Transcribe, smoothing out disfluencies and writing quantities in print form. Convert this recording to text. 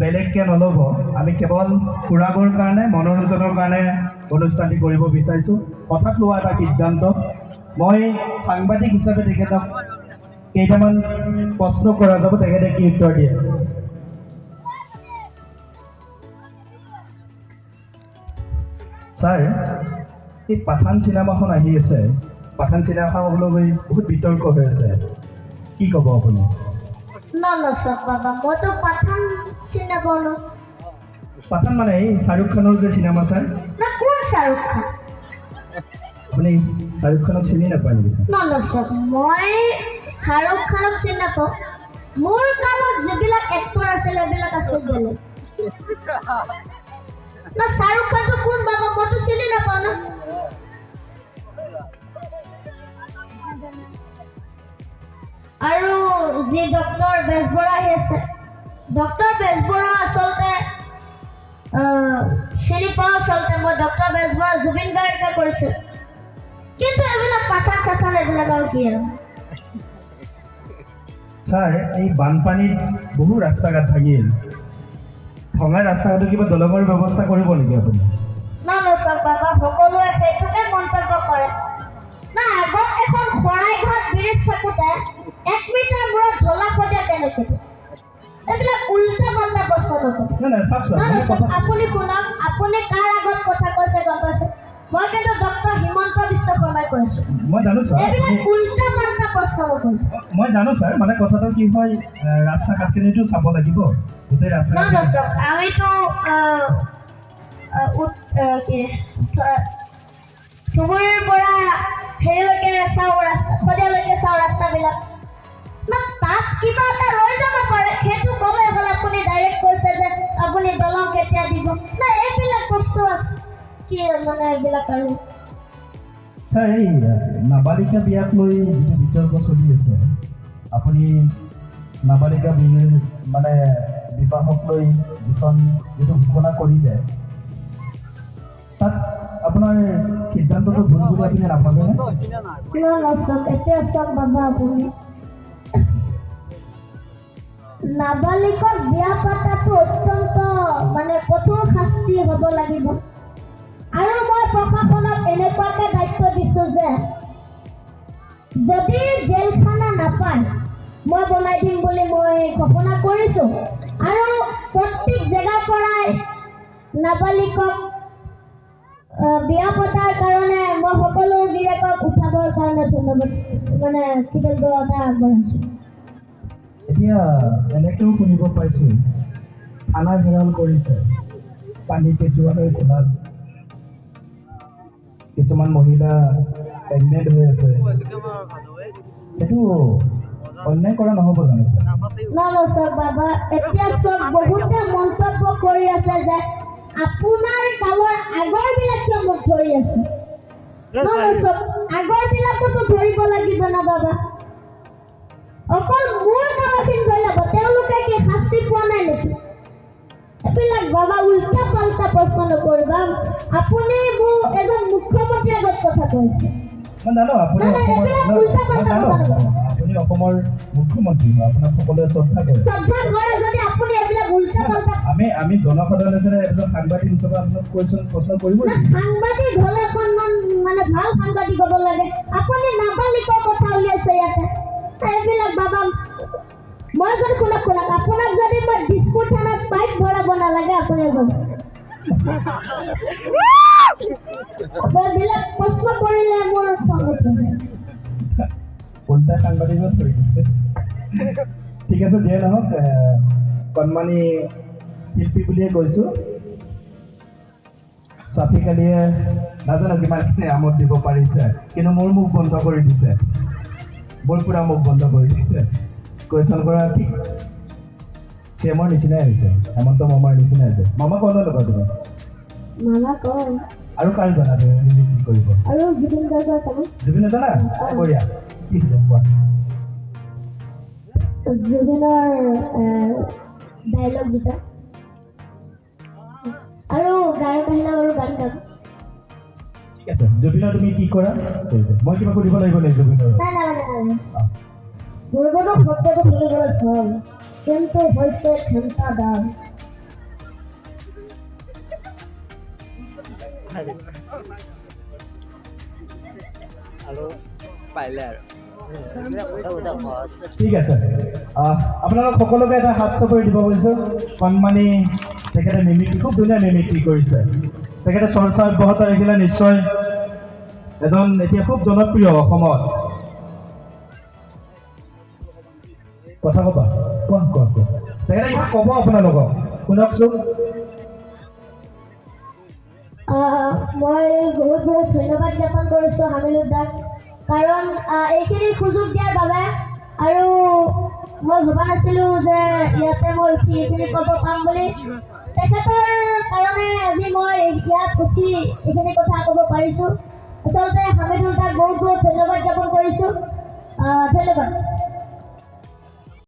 বেলেগকৈ নল'ব। আমি কেৱল ফুৰাবৰ কাৰণে মনোৰঞ্জনৰ কাৰণে অনুষ্ঠানটি কৰিব বিচাৰিছোঁ। হঠাৎ লোৱা এটা সিদ্ধান্ত। মই সাংবাদিক হিচাপে তেখেতক কেইটামান প্ৰশ্ন কৰা যাব, তেখেতে কি উত্তৰ দিয়ে। ছাৰ, এই পাঠান চিনেমাখন আহি আছে, পাঠান চিনেমাখনলৈ বহুত বিতৰ্ক হৈ আছে, কি ক'ব আপুনি? নলচক বাবা, মইতো পাঠান চিনি নাপাওঁ ন। পাঠান মানে এই শ্বাহৰুখ খানৰ যে চিনেমা ছাৰ। না কোন শ্বাহৰুখ খান? আপুনি শ্বাহৰুখ খানক চিনি নাপায় নেকি? নলচক, মই শ্বাহৰুখ খানক চিনি নাপাওঁ। মোৰ কালত যিবিলাক এক্টৰ আছিল সেইবিলাক আছিল বেলেগ। না শ্বাহৰুখ খানটো কোন বাবা, মইতো চিনি নাপাওঁ ন। আৰু যি ডক্টৰ বেজবৰা আহি আছে, ডক্টৰ বেজবৰা আচলতে চিনি পাওঁ। আচলতে মই ডক্টৰ বেজবৰা জুবিন গাৰ্গে কৰিছোঁ, কিন্তু এইবিলাক পাঠান চাঠান এইবিলাক আৰু কি আৰু। ছাৰ, এই বানপানীত বহু ৰাস্তা ঘাট ভাগিল, ভঙা ৰাস্তা ঘাটত কিবা দলঙৰ ব্যৱস্থা কৰিব নেকি আপুনি? নলচক বাবা, সকলোৱে সেইটোকে মন্তব্য কৰে। না আগত এখন শৰাইঘাট ব্ৰিজ থাকোঁতে 1 মিটাৰ মূৰত ঢলা খদিয়া কেনেকৈ? এইবিলাক উল্টা পাল্টা প্ৰশ্ন নকৰে। নাই চাওক ছাৰ, আপুনি শুনক, আপুনি কাৰ আগত কথা কৈছে গম পাইছে? মই কিন্তু ডক্টৰ হিমন্ত বিশ্ব শৰ্মাই কৈছোঁ। মই জানো ছাৰ, এইবিলাক উল্টা পাল্টা প্ৰশ্ন নকৰে। মই জানো ছাৰ, মানে কথাটো কি হয়, ৰাস্তা ঘাটখিনিতো চাব লাগিব, গোটেই ৰাস্তা ঘাট। নলচক, আমিতো চুবুৰীৰ পৰা হেৰিলৈকে চাওঁ, ৰাস্তা শদিয়ালৈকে চাওঁ ৰাস্তাবিলাক। না তাত কিবা এটা ৰৈ যাব পাৰে, সেইটো ক'লে হ'ল। আপুনি ডাইৰেক্ট কৈছে যে আপুনি দলং কেতিয়া দিব। না এইবিলাক বস্তু আছে কি মানে এইবিলাক আৰু। ছাৰ, এই নাবালিকা বিয়াক লৈ যিটো বিতৰ্ক চলি আছে, আপুনি নাবালিকা মানে বিবাহক লৈ যিটো ঘোষণা কৰিলে, তাত আপোনাৰ সিদ্ধান্তটো ভুল বুলি আপুনি নাভাবেনে? নলচক, এতিয়া চাওক বাবা, আপুনি নাবালিকক বিয়া পাতাটো অত্যন্ত মানে কঠোৰ শাস্তি হ'ব লাগিব। আৰু মই প্ৰশাসনক এনেকুৱাকে দায়িত্ব দিছোঁ যে যদি জেলখানা নাপায় মই বনাই দিম বুলি মই ঘোষণা কৰিছোঁ। আৰু প্ৰত্যেক জেগাৰ পৰাই নাবালিকক বিয়া পতাৰ কাৰণে মই সকলো গিৰিয়েকক উঠাবৰ কাৰণে ধন্যবাদ মানে কৃতজ্ঞতা আগবঢ়াইছোঁ। এতিয়া এনেকৈও শুনিব পাইছোঁ, থানা ঘেৰাও কৰিছে, পানী পেচোৱা হৈ খোলাত কিছুমান মহিলা প্ৰেগনেণ্ট হৈ আছে, সেইটো অন্যায় কৰা নহ'ব জানো ছাৰ? নলচক বাবা, এতিয়া চব বহুতে মন্তব্য কৰি আছে যে আপোনাৰ কালৰ আগৰবিলাক কিয় মোক ধৰি আছে। নলচক, আগৰবিলাকতো ধৰিব লাগিব না বাবা। অকল মোৰ কামখিনি ধৰি ল'ব, তেওঁলোকে কি শাস্তি পোৱা নাই নেকি? এইবিলাক বাবা উল্টা পাল্টা প্ৰশ্ন নকৰিবা। আপুনি মোক এজন মুখ্যমন্ত্ৰী আগত কথা কৈছে। মই জানো আপুনি অসমৰ মুখ্যমন্ত্ৰী হয়, আপোনাক সকলোৱে শ্ৰদ্ধা কৰে। যদি আপুনি এইবিলাক উল্টা পাল্টা আমি জনসাধাৰণে যে এজন সাংবাদিক হিচাপে আপোনাক প্ৰশ্ন কৰিব লাগিব। সাংবাদিক হ'লে সন্মান মানে ভাল সাংবাদিক হ'ব লাগে। আপুনি নাবালিকৰ কথা উলিয়াইছে ইয়াতে, এইবিলাক বাবা। মই যদি শুনক আপোনাক যদি মই দিছপুৰ থানাত পাইপ ভৰাব নালাগে, আপুনি এইবিলাক প্ৰশ্ন কৰিলে মোৰ খং উঠে। উল্টা সাংবাদিকত ধৰি দিছে। ঠিক আছে, যিয়ে নহওক, কণমানি শিল্পী বুলিয়ে কৈছোঁ। চাফিক আলীয়ে নাজানো কিমানখিনি আমোদ দিব পাৰিছে, কিন্তু মোৰ মুখ বন্ধ কৰি দিছে, মোৰ পুৰা মুখ বন্ধ কৰি দিছে। কুৱেশ্যন কৰা ঠিক চেমৰ নিচিনাই হৈছে, হেমন্ত মামাৰ নিচিনাই হৈছে। মামা কওঁ নল'বা তুমি? মামা কওঁ। আৰু কাৰ জানা তুমি কি কৰিব? আৰু জুবিন গাৰ্গৰ কওঁ। জুবিন জানা? বঢ়িয়া, কি কোৱা? জুবিনৰ ডাইলগ দুটা আৰু গায়ক আহিলে বাৰু গান গাব। ঠিক আছে, জুবিনৰ তুমি কি কৰা? মই কিবা কৰিব লাগিব নেকি জুবিনৰ? নাই নালাগে। দুৰ্গত শব্দটো শুনিবলৈ ভাল, কিন্তু হৈছে ক্ষমতা দান। ঠিক আছে আপোনালোক সকলোকে এটা হাত চাপৰি দিব কৈছোঁ কণমানি তেখেতে মিমিক্ৰি খুব ধুনীয়া মিমিক্ৰি কৰিছে তেখেতে চৰ্চা অব্যাহত ৰাখিলে নিশ্চয় এজন এতিয়া খুব জনপ্ৰিয় অসমত কথা ক'বা কোৱা তেখেতে কিবা ক'ব আপোনালোকক শুনকচোন মই বহুত বহুত ধন্যবাদ জ্ঞাপন কৰিছোঁ হামিলুদ্দাক কাৰণ এইখিনি সুযোগ দিয়াৰ বাবে আৰু মই ভবা নাছিলোঁ যে ইয়াতে মই উঠি এইখিনি ক'ব পাম বুলি তেখেতৰ কাৰণে আজি মই ইয়াত উঠি এইখিনি কথা ক'ব পাৰিছোঁ আচলতে হামিলুদ্দাক বহুত বহুত ধন্যবাদ জ্ঞাপন কৰিছোঁ ধন্যবাদ